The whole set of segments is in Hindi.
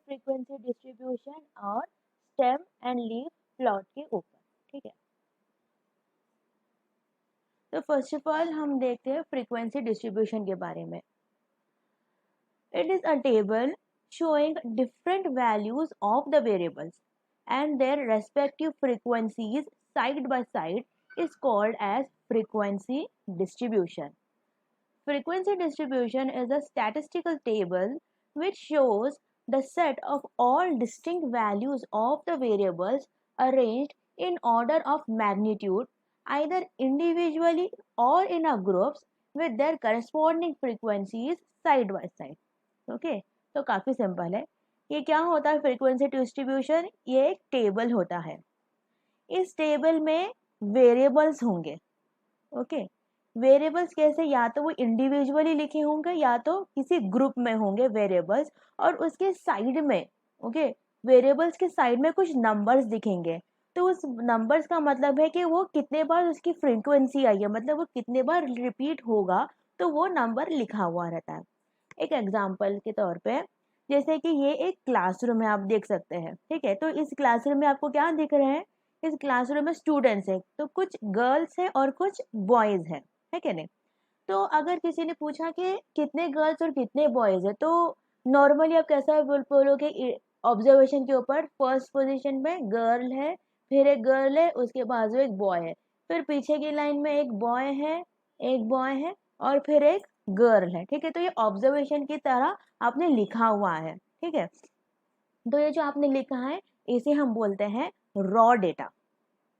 फ्रीक्वेंसी डिस्ट्रीब्यूशन और स्टेम एंड लीफ प्लॉट के ऊपर। ठीक है, तो फर्स्ट ऑफ ऑल हम देखते हैं फ्रीक्वेंसी डिस्ट्रीब्यूशन के बारे में। It is a table showing different values of the variables and their respective frequencies side by side is called as frequency distribution. Frequency distribution is a statistical table which shows the set of all distinct values of the variables arranged in order of magnitude, either individually or in a groups with their corresponding frequencies side by side. Okay, तो काफी सिंपल है। ये क्या होता है फ्रीक्वेंसी डिस्ट्रीब्यूशन? ये एक टेबल होता है। इस टेबल में वेरिएबल्स होंगे। ओके, वेरिएबल्स कैसे? या तो वो इंडिविजुअली लिखे होंगे या तो किसी ग्रुप में होंगे वेरिएबल्स, और उसके साइड में ओके वेरिएबल्स के साइड में कुछ नंबर्स दिखेंगे। तो उस नंबर्स का मतलब है कि वो कितने बार उसकी फ्रीक्वेंसी आई है, मतलब वो कितने बार रिपीट होगा, तो वो नंबर लिखा हुआ रहता है। एक एग्जाम्पल के तौर पे, जैसे कि ये एक क्लासरूम है, आप देख सकते हैं। ठीक है, तो इस क्लासरूम में आपको क्या दिख रहे हैं? इस क्लासरूम में स्टूडेंट्स है, तो कुछ गर्ल्स है और कुछ बॉयज है क्या नहीं? तो अगर किसी ने पूछा कि कितने गर्ल्स और कितने बॉयज है, तो नॉर्मली आप कैसा बोलोगे? ऑब्जर्वेशन के ऊपर फर्स्ट पोजीशन में गर्ल है, फिर एक गर्ल है, उसके बाजू एक बॉय है, फिर पीछे की लाइन में एक बॉय है, एक बॉय है, और फिर एक गर्ल है। ठीक है, तो ये ऑब्जर्वेशन की तरह आपने लिखा हुआ है। ठीक है, तो ये जो आपने लिखा है इसे हम बोलते हैं रॉ डेटा।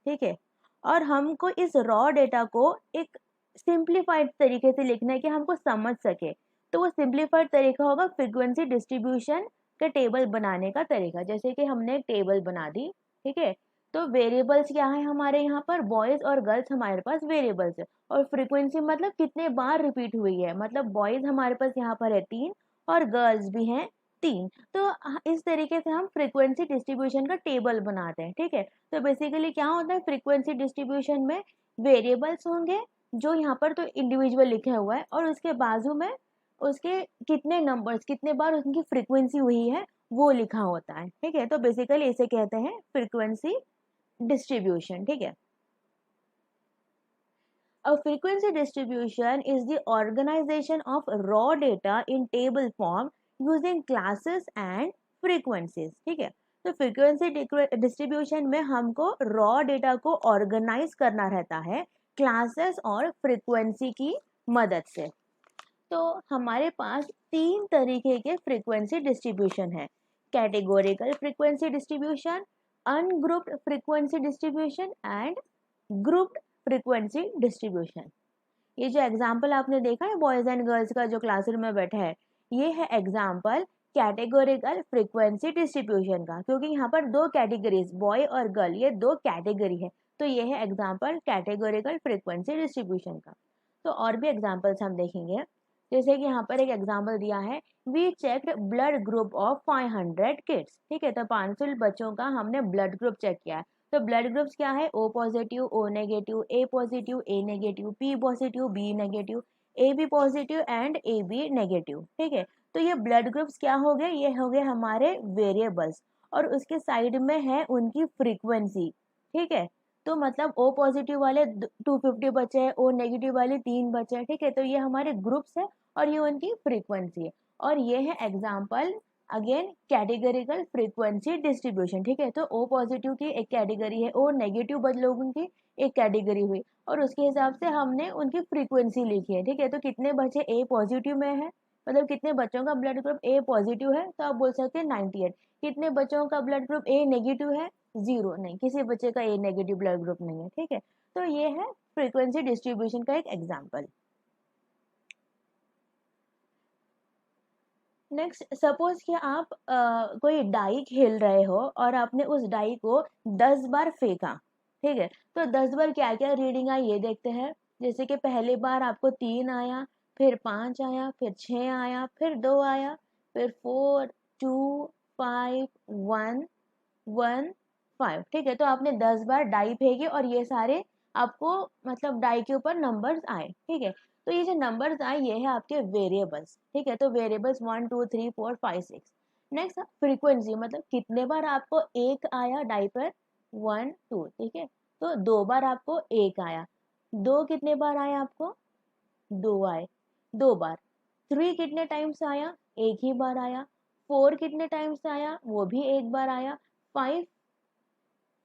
ठीक है, और हमको इस रॉ डेटा को एक सिंप्लीफाइड तरीके से लिखना है कि हमको समझ सके। तो वो सिंप्लीफाइड तरीका होगा फ्रीक्वेंसी डिस्ट्रीब्यूशन का टेबल बनाने का तरीका। जैसे कि हमने एक टेबल बना दी। ठीक है, तो वेरिएबल्स क्या है हमारे यहाँ पर? बॉयज और गर्ल्स हमारे पास वेरिएबल्स है, और फ्रीक्वेंसी मतलब कितने बार रिपीट हुई है, मतलब बॉयज हमारे पास यहाँ पर है 3 और गर्ल्स भी हैं 3। तो इस तरीके से हम फ्रीक्वेंसी डिस्ट्रीब्यूशन का टेबल बनाते हैं। ठीक है, तो बेसिकली क्या होता है फ्रीक्वेंसी डिस्ट्रीब्यूशन में? वेरिएबल्स होंगे जो यहाँ पर तो इंडिविजुअल लिखा हुआ है, और उसके बाजू में उसके कितने नंबर्स, कितने बार उनकी फ्रीक्वेंसी हुई है, वो लिखा होता है। ठीक है, तो बेसिकली इसे कहते हैं फ्रीक्वेंसी डिस्ट्रीब्यूशन। ठीक है, a frequency distribution is the organization of raw data in table form using classes and frequencies. ठीक है, तो फ्रीक्वेंसी डिस्ट्रीब्यूशन में हमको रॉ डेटा को ऑर्गेनाइज करना रहता है क्लासेस और फ्रीक्वेंसी की मदद से। तो हमारे पास 3 तरीके के फ्रीक्वेंसी डिस्ट्रीब्यूशन है: categorical frequency distribution, ungrouped frequency distribution and grouped frequency distribution. ये जो एग्जाम्पल आपने देखा है बॉयज एंड गर्ल्स का जो क्लासरूम में बैठा है, ये है एग्जाम्पल कैटेगोरिकल फ्रीक्वेंसी डिस्ट्रीब्यूशन का, क्योंकि यहाँ पर 2 कैटेगरीज बॉय और गर्ल, ये 2 कैटेगरी है, तो ये है एग्जाम्पल कैटेगोरिकल फ्रीक्वेंसी डिस्ट्रीब्यूशन का। तो और भी एग्जाम्पल्स हम देखेंगे, जैसे कि यहाँ पर एक एग्जाम्पल दिया है, we checked blood group of 500 kids. ठीक है, तो 500 बच्चों का हमने ब्लड ग्रुप चेक किया है। तो ब्लड ग्रुप्स क्या है? O positive, O negative, A positive, A negative, P positive, B negative, A B positive and A B negative. ठीक है, तो ये ब्लड ग्रुप्स क्या हो गए? ये हो गए हमारे वेरिएबल्स, और उसके साइड में है उनकी फ्रीक्वेंसी। ठीक है, तो मतलब ओ पॉजिटिव वाले 250 बचे हैं, ओ नेगेटिव वाले 3 बचे हैं। ठीक है, तो ये हमारे ग्रुप्स है और ये उनकी फ्रीक्वेंसी है, और ये है example again categorical frequency distribution. ठीक है, तो ओ पॉजिटिव की एक कैटेगरी है, ओ नेगेटिव लोगों की एक कैटेगरी हुई, और उसके हिसाब से हमने उनकी फ्रीक्वेंसी लिखी है। ठीक है, तो कितने बच्चे ए पॉजिटिव में है, मतलब कितने बच्चों का ब्लड ग्रुप ए पॉजिटिव है, तो आप बोल सकते हैं 98। कितने बच्चों का ब्लड ग्रुप ए नेगेटिव है? 0, नहीं, किसी बच्चे का ए नेगेटिव ब्लड ग्रुप नहीं है। ठीक है, तो ये है फ्रीक्वेंसी डिस्ट्रीब्यूशन का एक एग्जाम्पल। नेक्स्ट, सपोज कि आप कोई डाई खेल रहे हो और आपने उस डाई को 10 बार फेंका। ठीक है, तो 10 बार क्या क्या रीडिंग आई ये देखते हैं। जैसे कि पहली बार आपको 3 आया, फिर 5 आया, फिर 6 आया, फिर 2 आया, फिर 4 2 5 1 1 5। ठीक है, तो आपने 10 बार डाई फेंकी और ये सारे आपको मतलब डाई के ऊपर नंबर्स आए। ठीक है, तो ये जो नंबर्स आए ये है आपके वेरिएबल्स। ठीक है, तो वेरिएबल्स 1 2 3 4 5 6। नेक्स्ट फ्रीक्वेंसी, मतलब कितने बार आपको एक आया डायपर, 1 2, ठीक है, तो 2 बार आपको एक आया। 2 कितने बार आया आपको, 2 आए, 2 बार। 3 कितने टाइम्स आया, एक ही बार आया। 4 कितने टाइम्स आया, वो भी एक बार आया। 5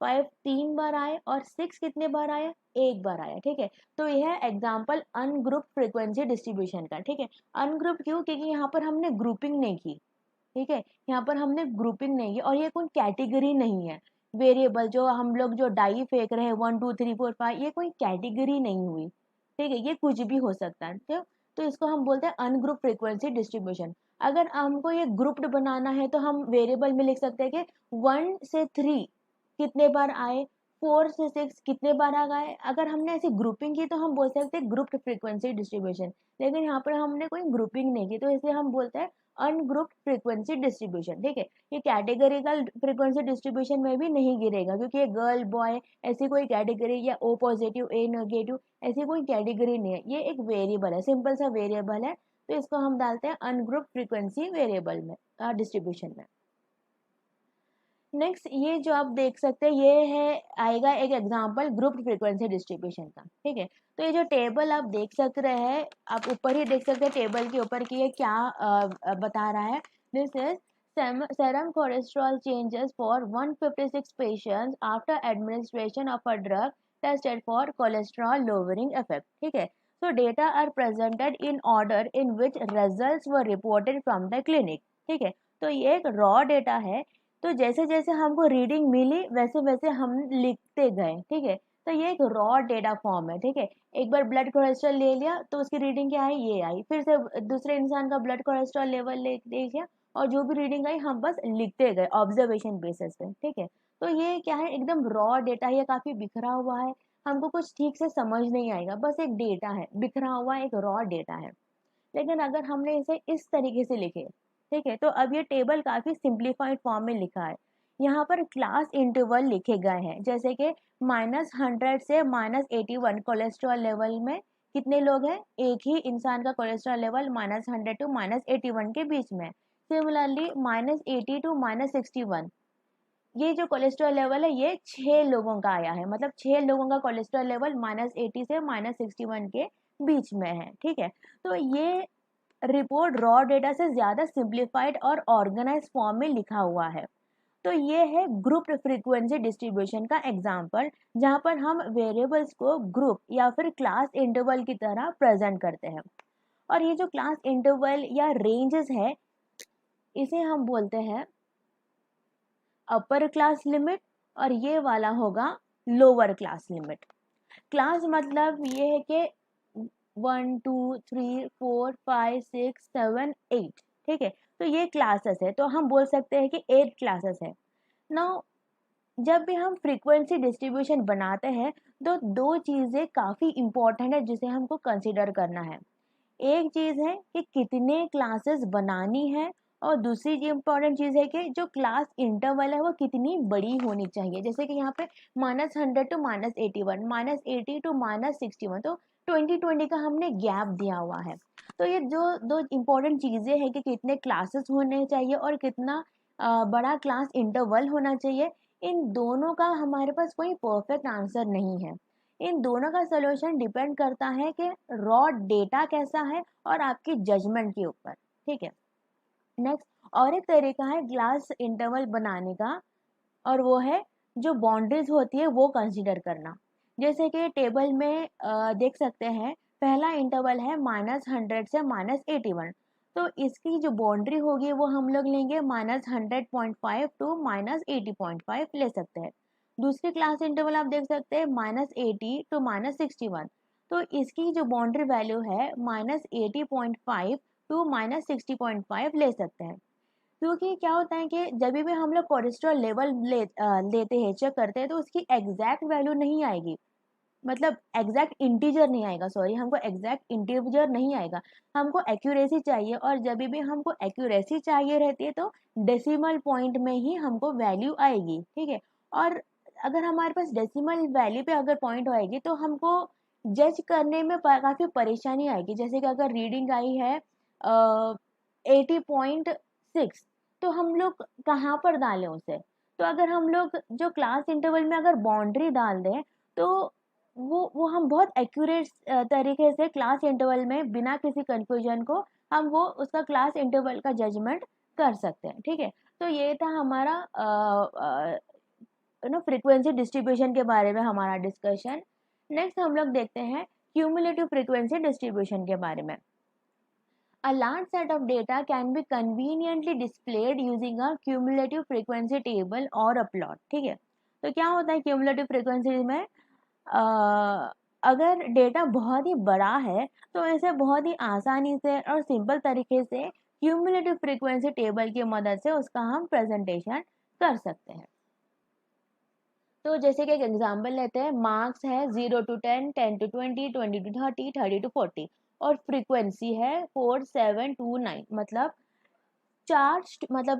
5 3 बार आए, और 6 कितने बार आया, एक बार आया, ठीक है। तो यह है एग्जाम्पल अनग्रुप फ्रीक्वेंसी डिस्ट्रीब्यूशन का, ठीक है। अनग्रुप क्यों, क्योंकि यहाँ पर हमने ग्रुपिंग नहीं की, ठीक है, यहाँ पर हमने ग्रुपिंग नहीं की, और ये कोई कैटेगरी नहीं है। वेरिएबल जो हम लोग जो डाई फेंक रहे हैं 1 2 3 4 5, ये कोई कैटेगरी नहीं हुई, ठीक है, ये कुछ भी हो सकता है, ठीक। तो इसको हम बोलते हैं अनग्रुप फ्रीक्वेंसी डिस्ट्रीब्यूशन। अगर हमको ये ग्रुप्ड बनाना है तो हम वेरिएबल में लिख सकते हैं कि 1 से 3 कितने बार आए, 4 से 6 कितने बार आ गए। अगर हमने ऐसी ग्रुपिंग की तो हम बोल सकते हैं ग्रुप्ड फ्रीक्वेंसी डिस्ट्रीब्यूशन, लेकिन यहाँ पर हमने कोई ग्रुपिंग नहीं की, तो इसे हम बोलते हैं अनग्रुप्ड फ्रीक्वेंसी डिस्ट्रीब्यूशन, ठीक है। ये कैटेगरिकल फ्रीक्वेंसी डिस्ट्रीब्यूशन में भी नहीं गिरेगा, क्योंकि ये गर्ल बॉय ऐसी कोई कैटेगरी, या ओ पॉजिटिव ए नेगेटिव ऐसी कोई कैटेगरी नहीं है, ये एक वेरिएबल है, सिंपल सा वेरिएबल है। तो इसको हम डालते हैं अनग्रुप्ड फ्रीक्वेंसी वेरिएबल में, डिस्ट्रीब्यूशन में। नेक्स्ट ये जो आप देख सकते हैं, ये है आएगा एक एग्जांपल ग्रुप फ्रीक्वेंसी डिस्ट्रीब्यूशन का, ठीक है। तो ये जो टेबल आप देख सक रहे हैं, आप ऊपर ही देख सकते हैं टेबल के ऊपर कि ये क्या बता रहा है। This is serum cholesterol changes for 156 patients after administration of a drug tested for cholesterol lowering effect, ठीक है। So data are presented in order in which results were reported from the clinic, ठीक है। तो ये एक रॉ डेटा है, तो जैसे जैसे हमको रीडिंग मिली वैसे वैसे हम लिखते गए, ठीक है। तो ये एक रॉ डेटा फॉर्म है, ठीक है। एक बार ब्लड कोलेस्ट्रॉल ले लिया तो उसकी रीडिंग क्या आई, ये आई, फिर से दूसरे इंसान का ब्लड कोलेस्ट्रॉल लेवल ले देख लिया, और जो भी रीडिंग आई हम बस लिखते गए ऑब्जर्वेशन बेसिस पे, ठीक है। तो ये क्या है, एकदम रॉ डेटा है, ये काफी बिखरा हुआ है, हमको कुछ ठीक से समझ नहीं आएगा, बस एक डेटा है, बिखरा हुआ एक रॉ डेटा है। लेकिन अगर हमने इसे इस तरीके से लिखे, ठीक है, तो अब ये टेबल काफी सिंप्लीफाइड फॉर्म में लिखा है। यहाँ पर क्लास इंटरवल लिखे गए हैं, जैसे कि -100 से -81 कोलेस्ट्रॉल लेवल में कितने लोग हैं, एक ही इंसान का कोलेस्ट्रॉल लेवल -100 टू -81 के बीच में। सिमिलरली -80 टू -61, ये जो कोलेस्ट्रॉल लेवल है ये 6 लोगों का आया है, मतलब 6 लोगों का कोलेस्ट्रॉल लेवल -80 से -61 के बीच में है, ठीक है। तो ये रिपोर्ट रॉ डेटा से ज्यादा सिंप्लीफाइड और ऑर्गेनाइज फॉर्म में लिखा हुआ है। तो ये है ग्रुप फ्रीक्वेंसी डिस्ट्रीब्यूशन का एग्जांपल, जहां पर हम वेरिएबल्स को ग्रुप या फिर क्लास इंटरवल की तरह प्रेजेंट करते हैं। और ये जो क्लास इंटरवल या रेंजेस है, इसे हम बोलते हैं अपर क्लास लिमिट, और ये वाला होगा लोअर क्लास लिमिट। क्लास मतलब ये है कि 1 2 3 4 5 6 7 8, ठीक है। तो ये क्लासेस है, तो हम बोल सकते हैं कि 8 क्लासेस है। नाउ जब भी हम फ्रीक्वेंसी डिस्ट्रीब्यूशन बनाते हैं तो दो चीजें काफी इंपॉर्टेंट है जिसे हमको कंसिडर करना है। एक चीज है कि कितने क्लासेस बनानी है, और दूसरी इंपॉर्टेंट चीज है कि जो क्लास इंटरवल है वो कितनी बड़ी होनी चाहिए। जैसे कि यहाँ पे -100 टू -81, -80 टू -61, तो 20 का हमने गैप दिया हुआ है। तो ये जो दो इंपॉर्टेंट चीजें हैं कि कितने क्लासेस होने चाहिए और कितना बड़ा क्लास इंटरवल होना चाहिए, इन दोनों का हमारे पास कोई परफेक्ट आंसर नहीं है। इन दोनों का सोल्यूशन डिपेंड करता है कि रॉ डेटा कैसा है और आपकी जजमेंट के ऊपर, ठीक है। नेक्स्ट और एक तरीका है क्लास इंटरवल बनाने का, और वो है जो बाउंड्रीज होती है वो कंसीडर करना। जैसे कि टेबल में देख सकते हैं, पहला इंटरवल है -100 से -81, तो इसकी जो बाउंड्री होगी वो हम लोग लेंगे -100.5 टू -80.5 ले सकते हैं। दूसरी क्लास इंटरवल आप देख सकते हैं -80 टू -61, तो इसकी जो बाउंड्री वैल्यू है -80.5 टू -60.5 ले सकते हैं। क्योंकि क्या होता है कि जब भी हम लोग कोलेस्ट्रॉल लेवल लेते हैं, चेक करते हैं, तो उसकी एग्जैक्ट वैल्यू नहीं आएगी, मतलब एग्जैक्ट इंटीजर नहीं आएगा, सॉरी, हमको एग्जैक्ट इंटीजर नहीं आएगा, हमको एक्यूरेसी चाहिए, और जब भी हमको एक्यूरेसी चाहिए रहती है तो डेसिमल पॉइंट में ही हमको वैल्यू आएगी, ठीक है। और अगर हमारे पास डेसिमल वैल्यू पे अगर पॉइंट आएगी तो हमको जज करने में काफी परेशानी आएगी। जैसे कि अगर रीडिंग आई है 80.6, तो हम लोग कहाँ पर डालें उसे? तो अगर हम लोग जो क्लास इंटरवल में अगर बाउंड्री डाल दें तो वो हम बहुत एक्यूरेट तरीके से क्लास इंटरवल में बिना किसी कंफ्यूजन को हम वो उसका क्लास इंटरवल का जजमेंट कर सकते हैं। ठीक है, तो ये था हमारा फ्रीक्वेंसी डिस्ट्रीब्यूशन के बारे में हमारा डिस्कशन। नेक्स्ट हम लोग देखते हैं क्यूमुलेटिव फ्रीक्वेंसी डिस्ट्रीब्यूशन के बारे में। A large set of data can be conveniently displayed using a cumulative frequency table or a plot। ठीक है, तो क्या होता है क्यूमुलेटिव फ्रीक्वेंसी में? अगर डेटा बहुत ही बड़ा है तो इसे बहुत ही आसानी से और सिंपल तरीके से क्यूमुलेटिव फ्रीक्वेंसी टेबल की मदद से उसका हम प्रेजेंटेशन कर सकते हैं। तो जैसे कि एक एग्जांपल लेते हैं, मार्क्स है 0 to 10, 10 to 20, 20 to 30, 30 to 40 और फ्रीक्वेंसी है 4, 7, 2, 9। मतलब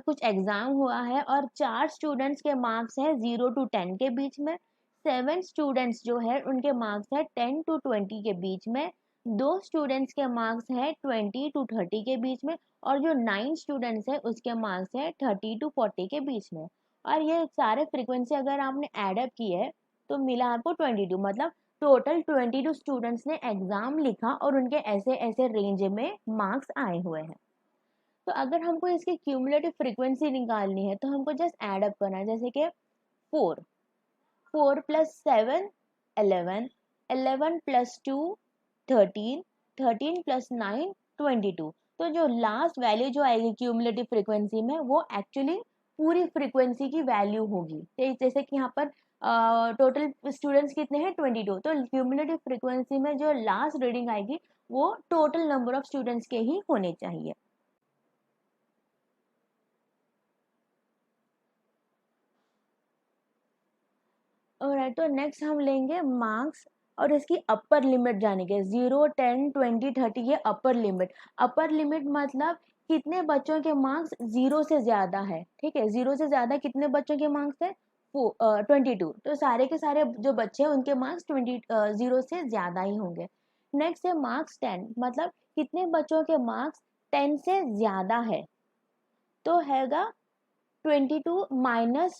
कुछ एग्जाम हुआ है और 4 स्टूडेंट्स के मार्क्स है 0 to 10 के बीच में, 7 स्टूडेंट्स जो है उनके मार्क्स है 10 to 20 के बीच में, 2 स्टूडेंट्स के मार्क्स है 20 to 30 के बीच में और जो 9 स्टूडेंट्स है उसके मार्क्स है 30 to 40 के बीच में। और ये सारे फ्रीक्वेंसी अगर आपने एडअप की है तो मिला आपको 22। मतलब टोटल 22 स्टूडेंट्स ने एग्जाम लिखा और उनके ऐसे ऐसे रेंज में मार्क्स आए हुए हैं। तो अगर हमको इसकी क्यूमुलेटिव फ्रीक्वेंसी निकालनी है तो हमको जस्ट ऐड अप करना है, जैसे कि 4 + 7 11, 11 + 2 13, 13 + 9 22। तो जो लास्ट वैल्यू जो आएगी क्यूमुलेटिव फ्रीक्वेंसी में वो एक्चुअली पूरी फ्रीक्वेंसी की वैल्यू होगी। जैसे कि यहाँ पर टोटल स्टूडेंट्स कितने हैं 22, तो क्यूमुलेटिव फ्रीक्वेंसी में जो लास्ट रीडिंग आएगी वो टोटल नंबर ऑफ स्टूडेंट्स के ही होने चाहिए। ऑलराइट, तो नेक्स्ट हम लेंगे मार्क्स और इसकी अपर लिमिट जानेंगे। 0, 10, 20, 30 ये अपर लिमिट। अपर लिमिट मतलब कितने बच्चों के मार्क्स 0 से ज्यादा है। ठीक है, 0 से ज्यादा कितने बच्चों के मार्क्स है? 22। तो सारे के सारे जो बच्चे हैं उनके मार्क्स 0 से ज्यादा ही होंगे। नेक्स्ट है मार्क्स 10, मतलब कितने बच्चों के मार्क्स 10 से ज्यादा है, तो हैगा 22 -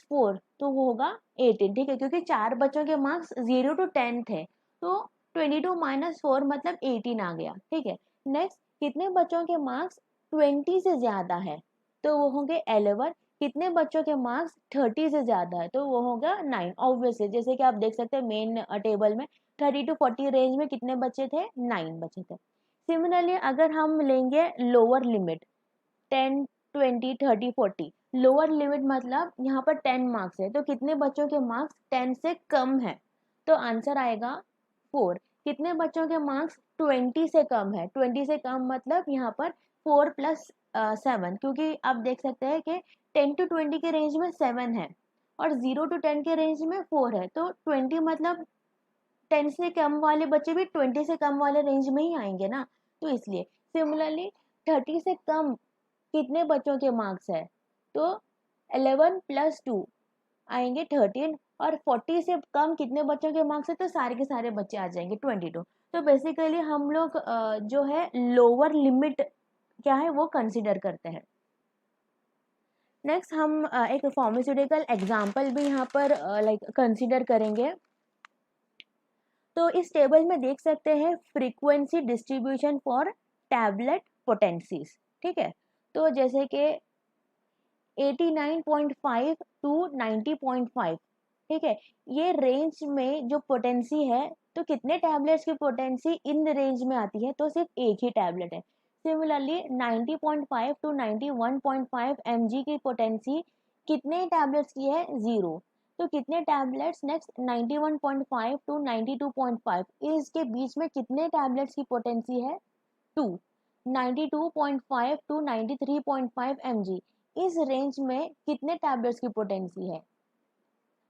4, तो वो होगा 18। ठीक है, क्योंकि 4 बच्चों के मार्क्स 0 to 10 थे तो 22 - 4 मतलब 18 आ गया। ठीक है, नेक्स्ट कितने बच्चों के मार्क्स 20 से ज्यादा है, तो वो होंगे 11। कितने बच्चों के मार्क्स 30 से ज्यादा है, तो वो होगा 9। ऑब्वियसली जैसे कि आप देख सकते हैं मेन टेबल में 30 to 40 रेंज में कितने बच्चे थे? 9 बच्चे थे। सिमिलरली अगर हम लेंगे लोअर लिमिट 10, 20, 30, 40, लोअर लिमिट मतलब यहाँ पर 10 मार्क्स है तो कितने बच्चों के मार्क्स 10 से कम है, तो आंसर आएगा 4। कितने बच्चों के मार्क्स 20 से कम है, 20 से कम मतलब यहाँ पर 4 + 7, क्योंकि आप देख सकते हैं कि 10 to 20 के रेंज में 7 है और 0 to 10 के रेंज में 4 है, तो 20 मतलब 10 से कम वाले बच्चे भी 20 से कम वाले रेंज में ही आएंगे ना, तो इसलिए। सिमिलरली 30 से कम कितने बच्चों के मार्क्स है, तो 11 + 2 आएंगे 13, और 40 से कम कितने बच्चों के मार्क्स है, तो सारे के सारे बच्चे आ जाएंगे 22। तो बेसिकली हम लोग जो है लोअर लिमिट क्या है वो कंसिडर करते हैं। नेक्स्ट हम एक फार्मास्यूटिकल एग्जांपल भी यहाँ पर लाइक कंसिडर करेंगे। तो इस टेबल में देख सकते हैं frequency distribution for tablet potencies. ठीक है, तो जैसे कि 89.5 to 90.5। ठीक है, ये रेंज में जो पोटेंसी है, तो कितने टैबलेट्स की पोटेंसी इन रेंज में आती है, तो सिर्फ एक ही टैबलेट है। सिमिलरली 90.5 to 91.5 mg की पोटेंसी कितने टैबलेट्स की है? 0। तो कितने टैबलेट्स? नेक्स्ट 91.5 to 92.5 इसके बीच में कितने टैबलेट्स की पोटेंसी है? 2। 92.5 to 93.5 mg इस रेंज में कितने टैबलेट्स की पोटेंसी है?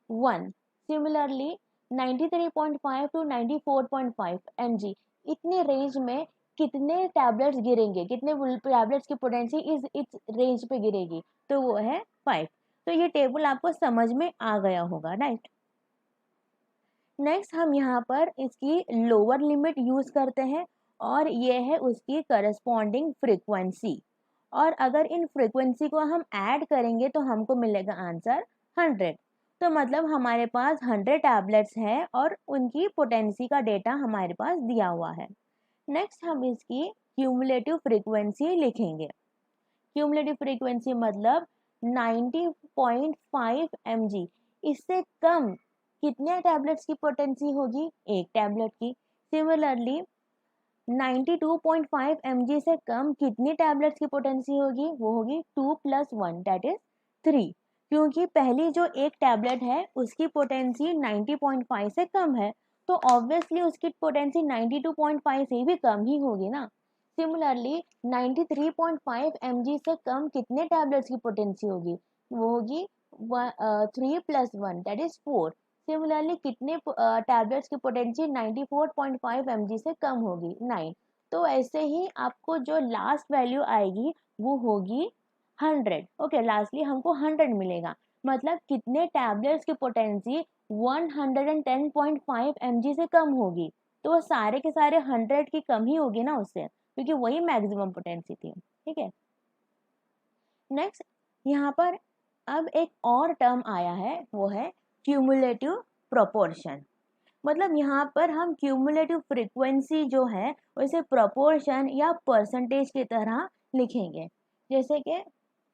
1। सिमिलरली 93.5 to 94.5 mg इतने रेंज में कितने टैबलेट्स गिरेंगे, कितने टैबलेट्स की पोटेंसी इस रेंज पे गिरेगी, तो वो है 5। तो ये टेबल आपको समझ में आ गया होगा, राइट। नेक्स्ट हम यहाँ पर इसकी लोअर लिमिट यूज करते हैं और ये है उसकी करस्पॉन्डिंग फ्रीक्वेंसी। और अगर इन फ्रीक्वेंसी को हम ऐड करेंगे तो हमको मिलेगा आंसर 100। तो मतलब हमारे पास 100 टैबलेट्स हैं और उनकी पोटेंसी का डेटा हमारे पास दिया हुआ है। नेक्स्ट हम इसकी क्यूमुलेटिव फ्रीक्वेंसी लिखेंगे। क्यूमुलेटिव फ्रीक्वेंसी मतलब 90.5 mg। इससे कम कितने टैबलेट्स की पोटेंसी होगी? एक टैबलेट की। सिमिलरली 92.5 mg से कम कितनी टैबलेट्स की पोटेंसी होगी? वो होगी 2 + 1 दैट इज 3। क्योंकि पहली जो एक टैबलेट है उसकी पोटेंसी 90.5 से कम है, तो ऑब्वियसली उसकी पोटेंसी 92.5 से भी कम ही होगी ना। सिमिलरली 93.5 mg से कम कितने टैबलेट्स की पोटेंसी होगी? वो होगी 3 + 1 दैट इज 4। सिमिलरली कितने टैबलेट्स की पोटेंसी 94.5 mg से कम होगी? 9। तो ऐसे ही आपको जो लास्ट वैल्यू आएगी वो होगी 100। ओके, लास्टली हमको 100 मिलेगा। मतलब कितने टैबलेट्स की पोटेंसी 110.5 mg से कम होगी? तो वो सारे के सारे 100 की कम ही होगी ना उससे, क्योंकि वही मैक्सिमम पोटेंसी थी। ठीक है, नेक्स्ट यहाँ पर अब एक और टर्म आया है, वो है क्यूमुलेटिव प्रोपोर्शन। मतलब यहाँ पर हम क्यूमुलेटिव फ्रीक्वेंसी जो है उसे प्रोपोर्शन या परसेंटेज की तरह लिखेंगे। जैसे कि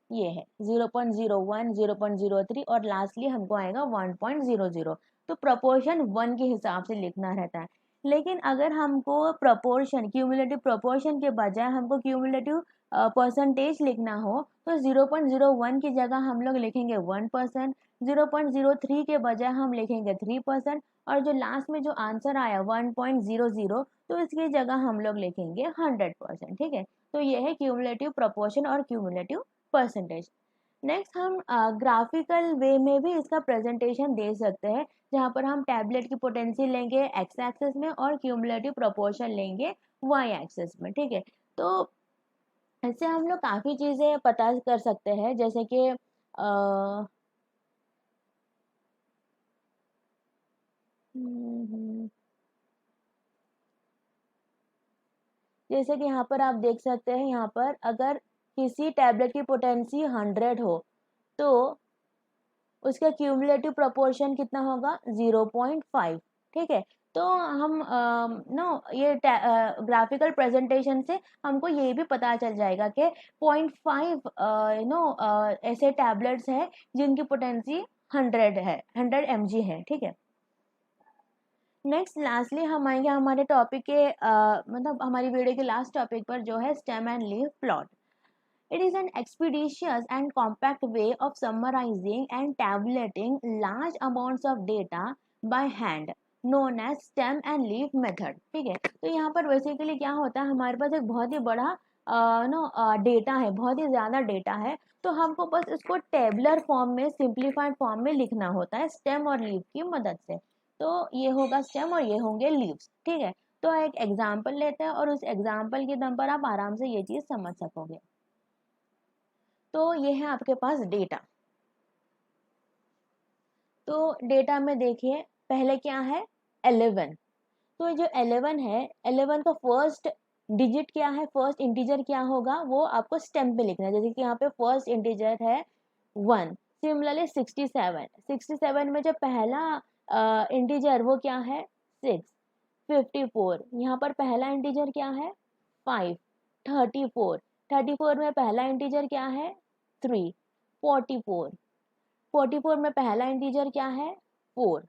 ये है 0.01, 0.03 और लास्टली हमको आएगा 1.00। तो प्रोपोर्शन 1 के हिसाब से लिखना रहता है। लेकिन अगर हमको प्रोपोर्शन क्यूमुलेटिव प्रोपोर्शन के बजाय हमको क्यूमुलेटिव परसेंटेज लिखना हो तो 0.01 की जगह हम लोग लिखेंगे 1%, 0.03 के बजाय हम लिखेंगे 3%, और जो लास्ट में जो आंसर आया 1.00 तो इसकी जगह हम लोग लिखेंगे 100%। ठीक है, तो ये है क्यूमुलेटिव प्रोपोर्शन और क्यूमुलेटिव परसेंटेज। नेक्स्ट हम ग्राफिकल वे में भी इसका प्रेजेंटेशन दे सकते हैं, जहाँ पर हम टैबलेट की पोटेंसी लेंगे एक्स एक्सेस में और क्यूमुलेटिव प्रोपोर्शन लेंगे वाई एक्सेस में। ठीक है, तो इससे हम लोग काफ़ी चीज़ें पता कर सकते हैं, जैसे कि जैसे कि यहाँ पर आप देख सकते हैं, यहाँ पर अगर किसी टैबलेट की पोटेंसी 100 हो तो उसका क्यूमुलेटिव प्रोपोर्शन कितना होगा? 0.5। ठीक है, तो हम नो ये ग्राफिकल प्रेजेंटेशन से हमको ये भी पता चल जाएगा कि 0.5 ऐसे टैबलेट्स हैं जिनकी पोटेंसी 100 है, 100 mg है। ठीक है, नेक्स्ट लास्टली हम आएंगे हमारे टॉपिक के मतलब हमारी वीडियो के लास्ट टॉपिक पर, जो है stem and leaf plot. It is an expeditious and compact way of summarizing and tabulating large amounts of data by hand, known as stem and leaf method। ठीक है, तो यहाँ पर बेसिकली क्या होता है, हमारे पास एक बहुत ही बड़ा डेटा है, बहुत ही ज़्यादा डेटा है, तो हमको बस इसको टेबलर फॉर्म में, सिंप्लीफाइड फॉर्म में लिखना होता है स्टेम और लीफ की मदद से। तो ये होगा स्टेम और ये होंगे लीव्स। ठीक है, तो एक एग्जाम्पल लेते हैं और उस एग्जाम्पल के दम पर आप आराम से ये चीज़ समझ सकोगे। तो ये है आपके पास डेटा। तो डेटा में देखिए पहले क्या है? 11। तो जो 11 है, 11 का फर्स्ट डिजिट क्या है, फर्स्ट इंटीजर क्या होगा, वो आपको स्टेम पे लिखना है। जैसे कि यहाँ पे फर्स्ट इंटीजर है 1। सिमिलरली 67, 67 में जो पहला इंटीजर वो क्या है? 6। 54, यहाँ पर पहला इंटीजर क्या है? 5। 34, 34 में पहला इंटीजर क्या है? 3। 44, 44 में पहला इंटीजर क्या है? 4।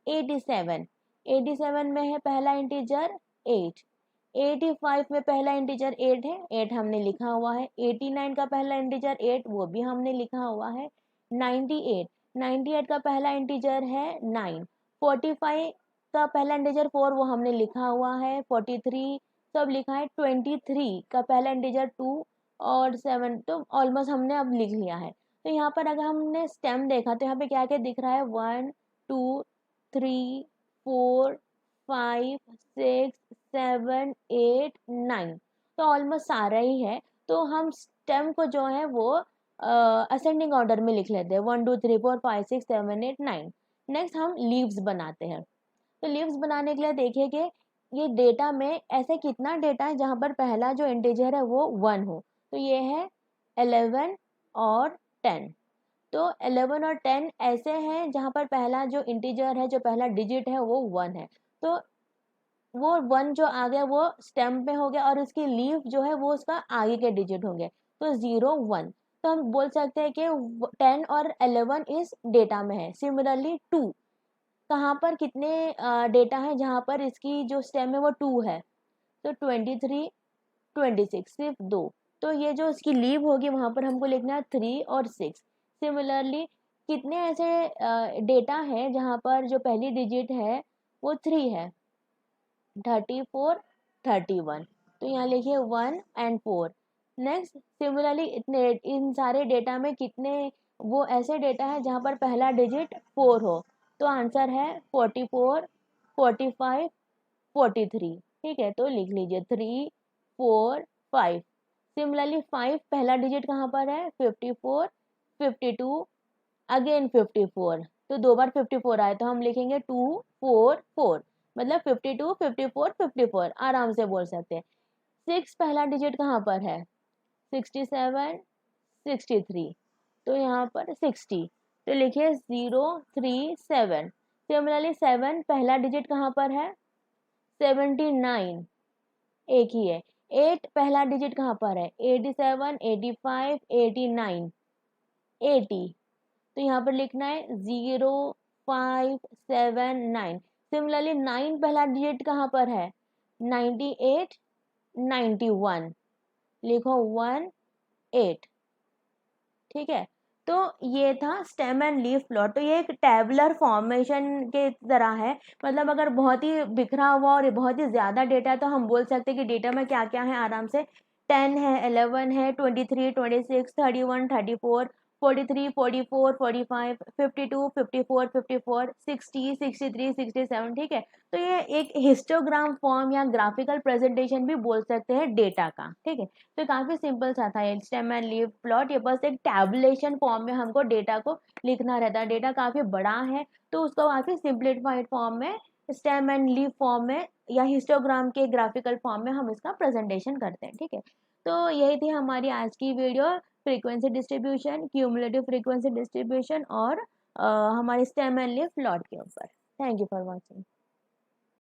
87, 87 में है पहला इंटीजर 8। 85 में पहला इंटीजर 8 है, 8 हमने लिखा हुआ है। 89 का पहला इंटीजर 8, वो भी हमने लिखा हुआ है। 98, 98 का पहला इंटीजर है 9। 45 का पहला इंटीजर 4, वो हमने लिखा हुआ है। 43 सब लिखा है। 23 का पहला इंटीजर 2 और 7, तो ऑलमोस्ट हमने अब लिख लिया है। तो यहाँ पर अगर हमने स्टेम देखा तो यहाँ पे क्या क्या दिख रहा है? 1 2 3 4 5 6 7 8 9, तो ऑलमोस्ट सारा ही है। तो हम स्टेम को जो है वो असेंडिंग ऑर्डर में लिख लेते हैं, 1 2 3 4 5 6 7 8 9। नेक्स्ट हम लीव्स बनाते हैं। तो लीव्स बनाने के लिए देखिए कि ये डेटा में ऐसे कितना डेटा है जहाँ पर पहला जो इंटीजर है वो 1 हो। तो ये है 11 और 10। तो 11 और 10 ऐसे हैं जहाँ पर पहला जो इंटीजर है, जो पहला डिजिट है वो 1 है, तो वो 1 जो आ गया वो स्टेम में हो गया और उसकी लीफ जो है वो उसका आगे के डिजिट होंगे, तो 0 1। तो हम बोल सकते हैं कि 10 और 11 इस डेटा में है। सिमिलरली 2 कहाँ पर कितने डेटा है जहाँ पर इसकी जो स्टेम है वो 2 है, तो 23 26 सिर्फ 2, तो ये जो इसकी लीव होगी वहां पर हमको लिखना है 3 और 6। सिमिलरली कितने ऐसे डेटा है जहाँ पर जो पहली डिजिट है वो 3 है, 34 31, तो यहाँ लिखिए 1 एंड 4। नेक्स्ट सिमिलरली इतने इन सारे डेटा में कितने वो ऐसे डेटा है जहाँ पर पहला डिजिट 4 हो, तो आंसर है 44 45 43। ठीक है, तो लिख लीजिए 3 4 5। सिमिलरली 5 पहला डिजिट कहाँ पर है, 54 52 अगेन 54, तो 2 बार 54 आए, तो हम लिखेंगे 2 4 4, मतलब 52 54 54 आराम से बोल सकते हैं। 6 पहला डिजिट कहाँ पर है, 67 63, तो यहाँ पर 60, तो लिखिए 0 3 7। सिमिलरली 7 पहला डिजिट कहाँ पर है, 79, एक ही है। 8 पहला डिजिट कहाँ पर है, 87 85 89 80, तो यहाँ पर लिखना है 0 5 7 9। सिमिलरली 9 पहला डिजिट कहाँ पर है, 98 91, लिखो 1 8। ठीक है, तो ये था स्टेम एंड लीफ प्लॉट। तो ये एक टेबुलर फॉर्मेशन के तरह है, मतलब अगर बहुत ही बिखरा हुआ और बहुत ही ज़्यादा डेटा है तो हम बोल सकते हैं कि डेटा में क्या क्या है आराम से। 10 है, 11 है, 23 26 31 34 43 44 45 52 54 54 60 63 67। ठीक है, तो ये एक हिस्टोग्राम फॉर्म या ग्राफिकल प्रेजेंटेशन भी बोल सकते हैं डेटा का। ठीक है, तो काफी सिंपल सा था ये स्टेम एंड लीफ प्लॉट। ये बस एक टैबुलेशन फॉर्म में हमको डेटा को लिखना रहता है। डेटा काफी बड़ा है तो उसको काफी सिंप्लीफाइड फॉर्म में, स्टेम एंड लीफ फॉर्म में या हिस्टोग्राम के ग्राफिकल फॉर्म में हम इसका प्रेजेंटेशन करते हैं। ठीक है, तो यही थी हमारी आज की video, frequency distribution, cumulative frequency distribution और हमारे स्टेम एंड लीफ प्लॉट के ऊपर। Thank you for watching.